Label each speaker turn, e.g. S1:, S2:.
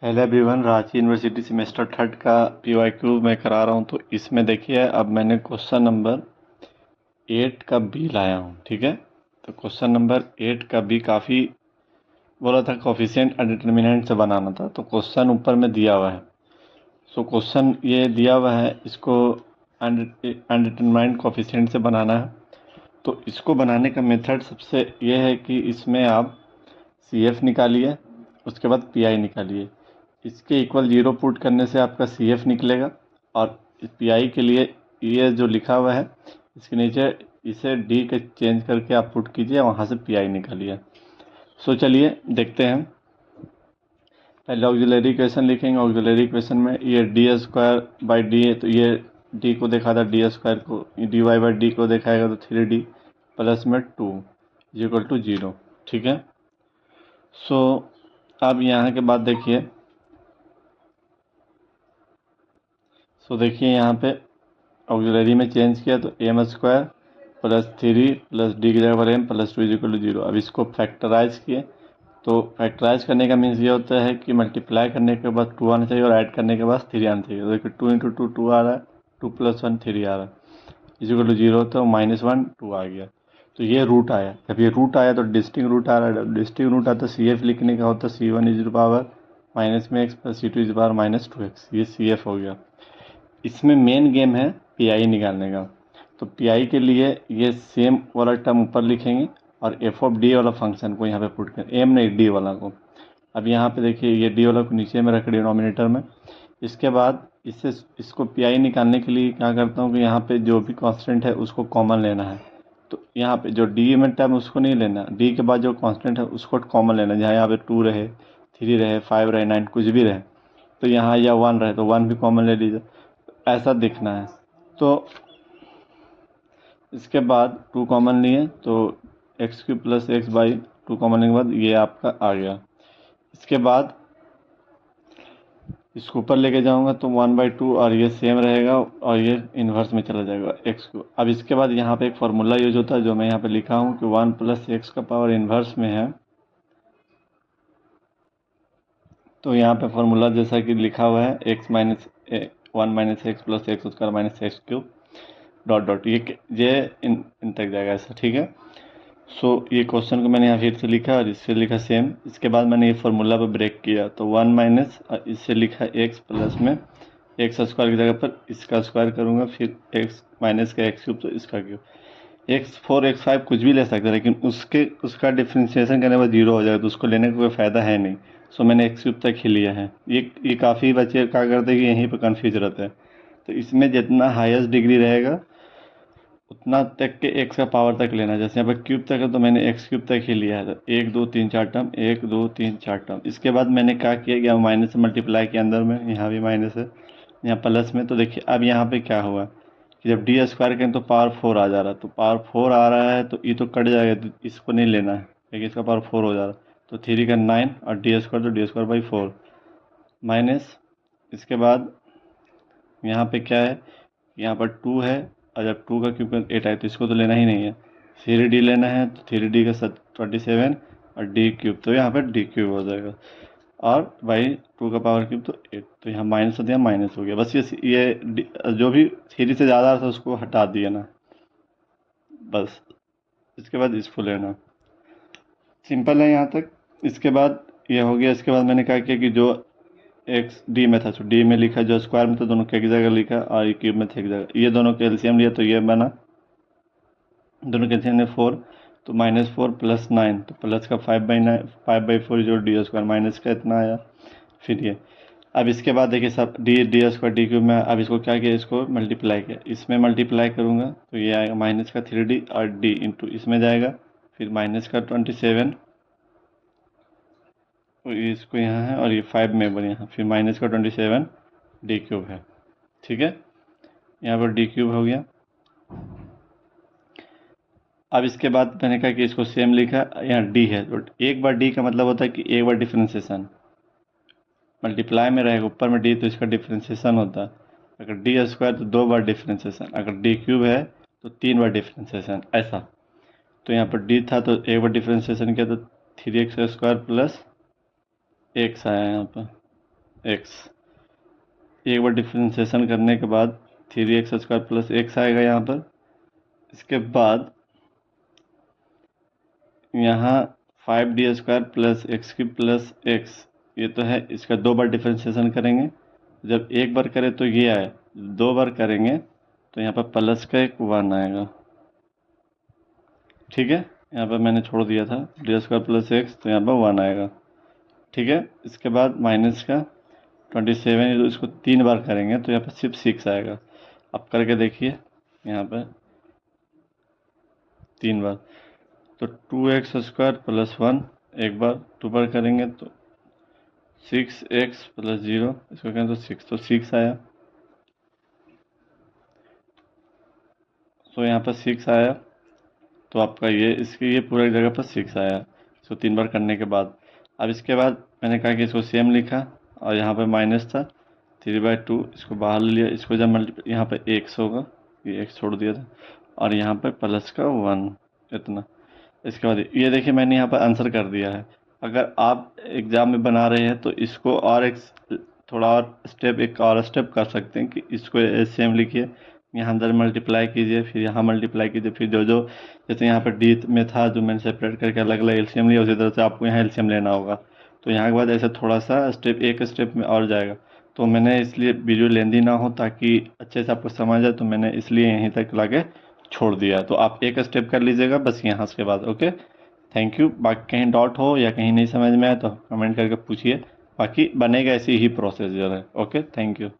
S1: Hello everyone, Ranchi university semester third का PYQ मैं करा रहा हूँ। तो इसमें देखिए, अब मैंने क्वेश्चन नंबर 8 का बी लाया हूँ। ठीक है, तो क्वेश्चन नंबर 8 का बी काफ़ी बोला था कोफिशिएंट और डिटर्मिनेंट से बनाना था। तो क्वेश्चन ऊपर में दिया हुआ है। सो क्वेश्चन ये दिया हुआ है, इसको अनडिटरमाइंड कोफिशिएंट से बनाना है। तो इसको बनाने का मेथड सबसे ये है कि इसमें आप सी एफ निकालिए, उसके बाद पी आई निकालिए। इसके इक्वल जीरो पुट करने से आपका सी एफ निकलेगा, और पी आई के लिए ये जो लिखा हुआ है इसके नीचे इसे डी के चेंज करके आप पुट कीजिए, वहाँ से पी आई निकालिए। सो चलिए देखते हैं। पहले ऑक्सिलरी इक्वेशन लिखेंगे। ऑक्सिलरी इक्वेशन में ये डी स्क्वायर बाई डी है, तो ये डी को देखा था डी स्क्वायर को, डी वाई बाई डी को देखाएगा तो 3d प्लस में 2 इक्वल टू 0। ठीक है, सो अब यहाँ के बाद देखिए, देखिए यहाँ पे ऑक्सिलरी में चेंज किया तो m square plus 3 plus d की जगह पर एम प्लस 2 इक्वल टू 0। अब इसको फैक्टराइज किए, तो फैक्टराइज करने का मीन्स ये होता है कि मल्टीप्लाई करने के बाद 2 आना चाहिए और ऐड करने के बाद 3 आना चाहिए। तो देखिए 2 इंटू 2 2 आ रहा है, 2 प्लस 1 3 आ रहा है, इक्वल टू 0, तो -1 2 आ गया। तो ये रूट आया। जब ये रूट आया तो डिस्टिंग रूट आ रहा है। डिस्टिंग रूट आता है सी एफ लिखने का होता है C1 इज पावर माइनस में x plus C2 is power minus 2x। ये सी एफ हो गया। इसमें मेन गेम है पी आई निकालने का। तो पी आई के लिए ये सेम वाला टर्म ऊपर लिखेंगे और एफ ऑफ डी वाला फंक्शन को यहाँ पे पुट कर, एम नहीं डी वाला को। अब यहाँ पे देखिए, ये डी वाला को नीचे में रख डिनोमिनेटर में। इसके बाद इसको पी आई निकालने के लिए क्या करता हूँ कि यहाँ पे जो भी कांस्टेंट है उसको कॉमन लेना है। तो यहाँ पे जो डी में टर्म उसको नहीं लेना, डी के बाद जो कांस्टेंट है उसको कॉमन लेना। जहाँ यहाँ पे 2 रहे, 3 रहे, 5 रहे, 9 कुछ भी रहे, तो यहाँ या 1 रहे तो 1 भी कॉमन ले लीजिए। ऐसा दिखना है। तो इसके बाद 2 कॉमन लिए तो x cube plus x by 2 common लेने के बाद ये आपका आ गया। इसके बाद इसको ऊपर लेके जाऊंगा तो 1/2 और ये सेम रहेगा और ये इन्वर्स में चला जाएगा एक्स क्यूब। अब इसके बाद यहाँ पे एक फार्मूला यूज होता है जो मैं यहाँ पे लिखा हूँ कि 1 प्लस एक्स का पावर इन्वर्स में है। तो यहाँ पे फार्मूला जैसा कि लिखा हुआ है x minus 1 minus x plus x square minus x cube dot dot, ये इन तक जाएगा ऐसा। ठीक है, सो ये क्वेश्चन को मैंने यहाँ फिर से लिखा और इससे लिखा सेम। इसके बाद मैंने ये फार्मूला पर ब्रेक किया तो 1 माइनस इससे लिखा एक्स प्लस में एक्स स्क्वायर की जगह पर इसका स्क्वायर करूँगा, फिर एक्स माइनस का एक्स क्यूब तो इसका क्यूब। x4 x5 कुछ भी ले सकते हैं, लेकिन उसका डिफ्रेंशिएशन करने के बाद 0 हो जाएगा तो उसको लेने का कोई फ़ायदा है नहीं। सो मैंने एक्स क्यूब तक ही लिया है। ये काफ़ी बच्चे क्या करते हैं कि यहीं पर कन्फ्यूज रहते हैं। तो इसमें जितना हाईएस्ट डिग्री रहेगा उतना तक के एक्स का पावर तक लेना है। जैसे यहाँ पर क्यूब तक है तो मैंने एक्स क्यूब तक ही लिया है। तो 1 2 3 4 टर्म, 1 2 3 4 टर्म। इसके बाद मैंने क्या किया कि माइनस से मल्टीप्लाई के अंदर में, यहाँ भी माइनस है, यहाँ प्लस में। तो देखिए अब यहाँ पे क्या हुआ कि जब डी स्क्वायर करें तो पावर 4 आ जा रहा है। तो पावर 4 आ रहा है तो ये तो कट जाएगा, तो इसको नहीं लेना है क्योंकि इसका पावर 4 हो जा रहा है। तो 3 का 9 और डी स्क्वायर तो डी स्क्वायर बाई 4 माइनस। इसके बाद यहाँ पे क्या है, यहाँ पर 2 है और जब 2 का क्यूब 8 आए तो इसको तो लेना ही नहीं है। 3d लेना है तो 3d का 27 और डी क्यूब, तो यहाँ पर डी क्यूब हो जाएगा और बाई 2 का पावर क्यूब तो 8। तो यहाँ माइनस हो गया, माइनस हो गया। बस जो भी 3 से ज़्यादा था उसको हटा दिया ना, बस। इसके बाद इसको लेना, सिंपल है यहाँ तक। इसके बाद ये हो गया। इसके बाद मैंने कहा किया कि जो एक्स डी में था तो डी में लिखा, जो स्क्वायर में था दोनों के एक जगह लिखा और ये क्यूब में था एक जगह। ये दोनों के एलसीएम लिया तो ये बना, दोनों के एलसीएम ने 4, तो -4 प्लस 9 तो प्लस का 5/9 5/4 जो डी स्क्वायर माइनस का इतना आया। फिर ये अब इसके बाद देखिए सब डी स्क्वायर डी क्यूब में। अब इसको क्या किया, इसको मल्टीप्लाई किया, इसमें मल्टीप्लाई करूँगा तो ये आएगा माइनस का 3d और डी इंटू इसमें जाएगा, फिर माइनस का 27 और इसको यहाँ है और ये 5 में बन यहाँ, फिर माइनस का 27 डी क्यूब है। ठीक है, यहाँ पर डी क्यूब हो गया। अब इसके बाद मैंने कहा कि इसको सेम लिखा, यहाँ डी है तो एक बार डी का मतलब होता है कि एक बार डिफ्रेंसिएशन, मल्टीप्लाई में रहेगा ऊपर में डी तो इसका डिफ्रेंसिएशन होता है। अगर डी स्क्वायर तो 2 बार डिफ्रेंसिएशन, अगर डी क्यूब है तो 3 बार डिफ्रेंसिएशन, ऐसा। तो यहाँ पर डी था तो एक बार डिफ्रेंसिएशन किया तो 3x स्क्वायर प्लस एक्स आया यहाँ पर। एक्स। एक बार डिफ्रेंशिएशन करने के बाद 3x² प्लस एक्स आएगा यहाँ पर। इसके बाद यहाँ 5d² प्लस एक्स की प्लस एक्स, ये तो है, इसका 2 बार डिफ्रेंशिएशन करेंगे। जब एक बार करें तो ये आए, 2 बार करेंगे तो यहाँ पर प्लस का एक 1 आएगा। ठीक है, यहाँ पर मैंने छोड़ दिया था d² प्लस एक्स, तो यहाँ पर 1 आएगा। ठीक है, इसके बाद माइनस का 27, इसको 3 बार करेंगे तो यहाँ पर सिर्फ 6 आएगा। अब करके देखिए, यहाँ पर 3 बार, तो 2x² प्लस 1, एक बार 2 बार करेंगे तो 6x प्लस 0, इसको कहें तो 6, तो 6 आया। तो यहाँ पर 6 आया, तो आपका ये पूरा जगह पर 6 आया, इसको 3 बार करने के बाद। अब इसके बाद मैंने कहा कि इसको सेम लिखा, और यहाँ पर माइनस था 3/2, इसको बाहर ले लिया। इसको जब मल्टीप्लाई, यहाँ पर एक्स होगा, ये एक्स छोड़ दिया था, और यहाँ पर प्लस का 1, इतना। इसके बाद ये देखिए, मैंने यहाँ पर आंसर कर दिया है। अगर आप एग्ज़ाम में बना रहे हैं तो इसको और एक थोड़ा और स्टेप, एक और स्टेप कर सकते हैं कि इसको सेम लिखिए, यहाँ अंदर मल्टीप्लाई कीजिए, फिर यहाँ मल्टीप्लाई कीजिए, फिर जो जो जैसे यहाँ पर डी में था जो मैंने सेपरेट करके अलग अलग एलसीएम लिया, उसी तरह से आपको यहाँ एलसीएम लेना होगा। तो यहाँ के बाद ऐसे थोड़ा सा स्टेप, एक स्टेप में और जाएगा। तो मैंने इसलिए वीडियो लेंदी ना हो, ताकि अच्छे से आपको समझ आए, तो मैंने इसलिए यहीं तक लाके छोड़ दिया। तो आप एक स्टेप कर लीजिएगा बस यहाँ के बाद। Okay, thank you. बाकी कहीं डाउट हो या कहीं नहीं समझ में आए तो कमेंट करके पूछिए, बाकी बनेगा ऐसी ही प्रोसीजर है। Okay, thank you.